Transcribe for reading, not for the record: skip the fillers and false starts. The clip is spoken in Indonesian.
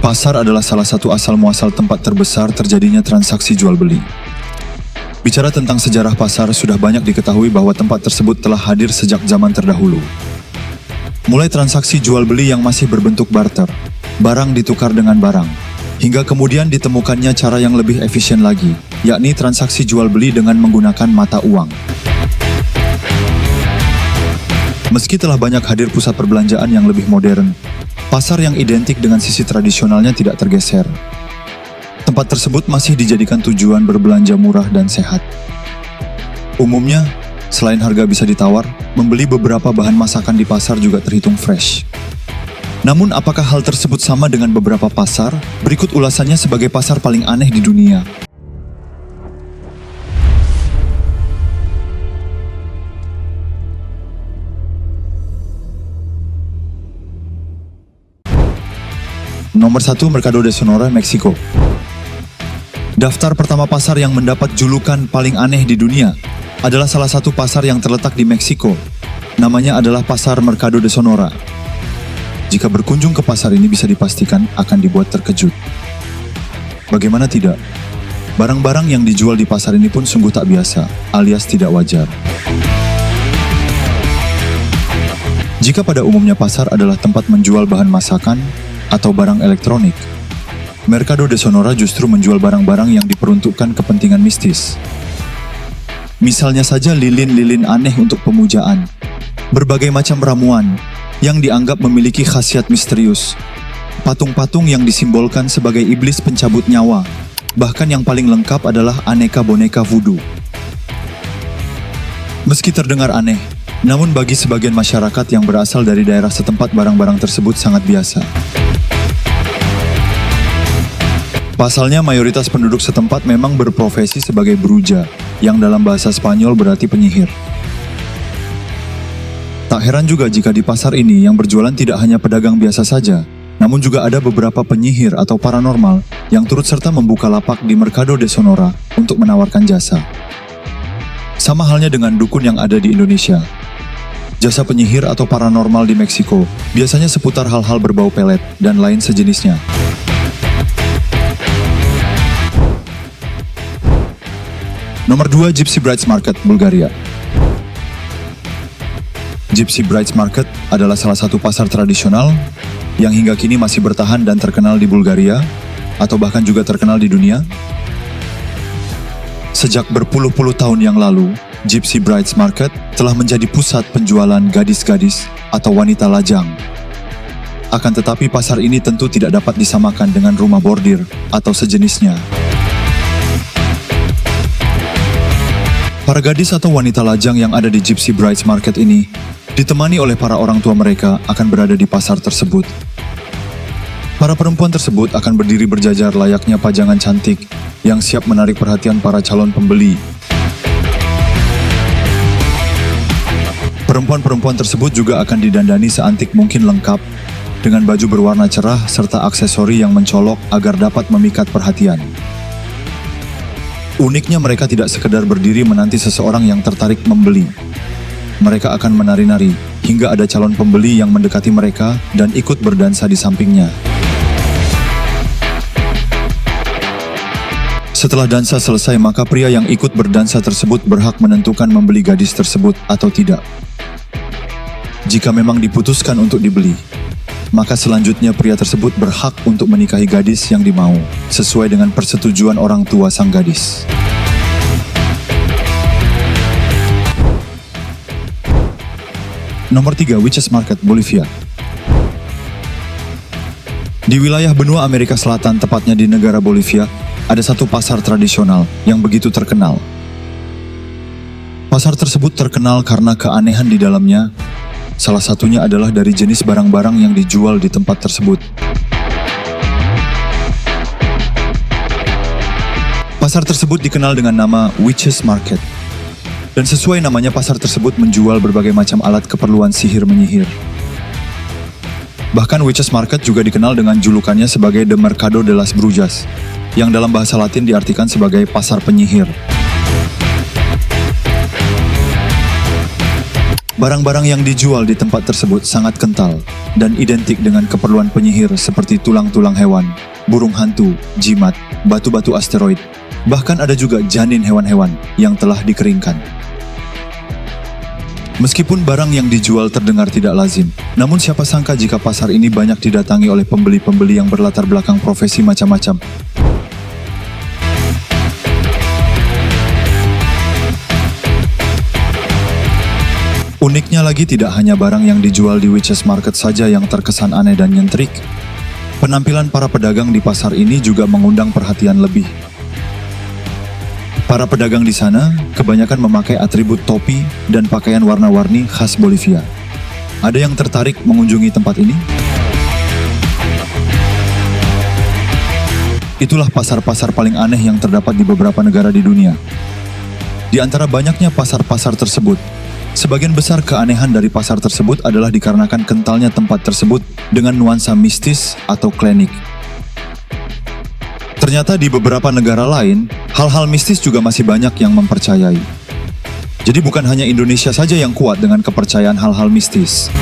Pasar adalah salah satu asal-muasal tempat terbesar terjadinya transaksi jual-beli. Bicara tentang sejarah pasar, sudah banyak diketahui bahwa tempat tersebut telah hadir sejak zaman terdahulu. Mulai transaksi jual-beli yang masih berbentuk barter, barang ditukar dengan barang, hingga kemudian ditemukannya cara yang lebih efisien lagi, yakni transaksi jual-beli dengan menggunakan mata uang. Meski telah banyak hadir pusat perbelanjaan yang lebih modern, pasar yang identik dengan sisi tradisionalnya tidak tergeser. Tempat tersebut masih dijadikan tujuan berbelanja murah dan sehat. Umumnya, selain harga bisa ditawar, membeli beberapa bahan masakan di pasar juga terhitung fresh. Namun apakah hal tersebut sama dengan beberapa pasar? Berikut ulasannya sebagai pasar paling aneh di dunia. Nomor 1, Mercado de Sonora, Meksiko. Daftar pertama pasar yang mendapat julukan paling aneh di dunia adalah salah satu pasar yang terletak di Meksiko. Namanya adalah Pasar Mercado de Sonora. Jika berkunjung ke pasar ini bisa dipastikan akan dibuat terkejut. Bagaimana tidak? Barang-barang yang dijual di pasar ini pun sungguh tak biasa, alias tidak wajar. Jika pada umumnya pasar adalah tempat menjual bahan masakan atau barang elektronik, Mercado de Sonora justru menjual barang-barang yang diperuntukkan kepentingan mistis. Misalnya saja lilin-lilin aneh untuk pemujaan, berbagai macam ramuan yang dianggap memiliki khasiat misterius, patung-patung yang disimbolkan sebagai iblis pencabut nyawa, bahkan yang paling lengkap adalah aneka boneka voodoo. Meski terdengar aneh, namun bagi sebagian masyarakat yang berasal dari daerah setempat barang-barang tersebut sangat biasa. Pasalnya mayoritas penduduk setempat memang berprofesi sebagai bruja, yang dalam bahasa Spanyol berarti penyihir. Tak heran juga jika di pasar ini yang berjualan tidak hanya pedagang biasa saja, namun juga ada beberapa penyihir atau paranormal yang turut serta membuka lapak di Mercado de Sonora untuk menawarkan jasa. Sama halnya dengan dukun yang ada di Indonesia. Jasa penyihir atau paranormal di Meksiko biasanya seputar hal-hal berbau pelet dan lain sejenisnya. Nomor 2, Gypsy Brides Market, Bulgaria. Gypsy Brides Market adalah salah satu pasar tradisional yang hingga kini masih bertahan dan terkenal di Bulgaria, atau bahkan juga terkenal di dunia. Sejak berpuluh-puluh tahun yang lalu, Gypsy Brides Market telah menjadi pusat penjualan gadis-gadis atau wanita lajang. Akan tetapi pasar ini tentu tidak dapat disamakan dengan rumah bordir atau sejenisnya. Para gadis atau wanita lajang yang ada di Gypsy Brides Market ini ditemani oleh para orang tua mereka akan berada di pasar tersebut. Para perempuan tersebut akan berdiri berjajar layaknya pajangan cantik yang siap menarik perhatian para calon pembeli. Perempuan-perempuan tersebut juga akan didandani seantik mungkin lengkap dengan baju berwarna cerah serta aksesori yang mencolok agar dapat memikat perhatian. Uniknya mereka tidak sekedar berdiri menanti seseorang yang tertarik membeli. Mereka akan menari-nari hingga ada calon pembeli yang mendekati mereka dan ikut berdansa di sampingnya. Setelah dansa selesai, maka pria yang ikut berdansa tersebut berhak menentukan membeli gadis tersebut atau tidak. Jika memang diputuskan untuk dibeli, maka selanjutnya pria tersebut berhak untuk menikahi gadis yang dimau, sesuai dengan persetujuan orang tua sang gadis. Nomor 3, Witches Market, Bolivia. Di wilayah benua Amerika Selatan, tepatnya di negara Bolivia, ada satu pasar tradisional yang begitu terkenal. Pasar tersebut terkenal karena keanehan di dalamnya. Salah satunya adalah dari jenis barang-barang yang dijual di tempat tersebut. Pasar tersebut dikenal dengan nama Witches Market. Dan sesuai namanya, pasar tersebut menjual berbagai macam alat keperluan sihir menyihir. Bahkan Witches Market juga dikenal dengan julukannya sebagai The Mercado de las Brujas, yang dalam bahasa Latin diartikan sebagai pasar penyihir. Barang-barang yang dijual di tempat tersebut sangat kental dan identik dengan keperluan penyihir seperti tulang-tulang hewan, burung hantu, jimat, batu-batu asteroid, bahkan ada juga janin hewan-hewan yang telah dikeringkan. Meskipun barang yang dijual terdengar tidak lazim, namun siapa sangka jika pasar ini banyak didatangi oleh pembeli-pembeli yang berlatar belakang profesi macam-macam. Uniknya lagi, tidak hanya barang yang dijual di Witches Market saja yang terkesan aneh dan nyentrik. Penampilan para pedagang di pasar ini juga mengundang perhatian lebih. Para pedagang di sana kebanyakan memakai atribut topi dan pakaian warna-warni khas Bolivia. Ada yang tertarik mengunjungi tempat ini? Itulah pasar-pasar paling aneh yang terdapat di beberapa negara di dunia. Di antara banyaknya pasar-pasar tersebut, sebagian besar keanehan dari pasar tersebut adalah dikarenakan kentalnya tempat tersebut dengan nuansa mistis atau klinik. Ternyata di beberapa negara lain, hal-hal mistis juga masih banyak yang mempercayai. Jadi bukan hanya Indonesia saja yang kuat dengan kepercayaan hal-hal mistis.